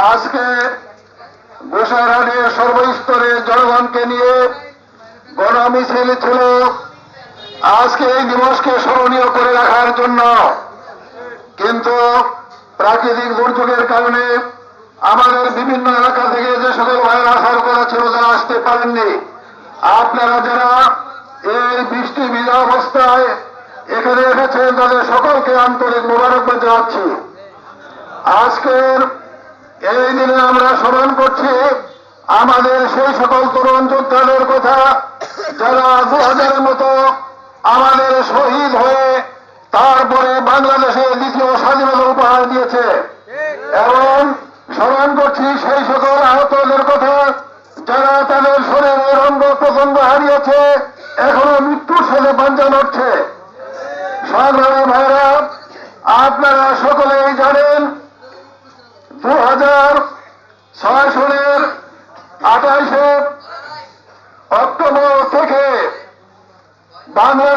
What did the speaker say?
আজকে গোসাইরহাটের সর্বস্তরের জনগণকে নিয়ে গণমিছিল ছিল। আজকে এই দিবসকে স্মরণীয় করে রাখার জন্য, কিন্তু প্রাকৃতিক দুর্যোগের কারণে আমাদের বিভিন্ন এলাকা থেকে যে সকল ভাইয়ের আসার কথা ছিল তারা আসতে পারেননি। আপনারা যারা এই বৃষ্টি ভিজা অবস্থায় এখানে এসেছেন তাদের সকলকে আন্তরিক মোবারকবাদ জানাচ্ছি। আজকের এই দিনে আমরা স্মরণ করছি আমাদের সেই সকল তরুণ যোদ্ধাদের কথা যারা 2000-এর মতো আমাদের শহীদ হয়ে তারপরে বাংলাদেশের দ্বিতীয় স্বাধীনতা উপহার দিয়েছে, এবং স্মরণ করছি সেই সকল আহতদের কথা যারা তাদের শরীরের অঙ্গ প্রত্যঙ্গ হারিয়েছে, এখনো মৃত্যুর সাথে পাঞ্জা লড়ছে। সংগ্রামী ভাইরা, আপনারা সকলেই জানেন 2006 সালের 28 অক্টোবর থেকে বাংলা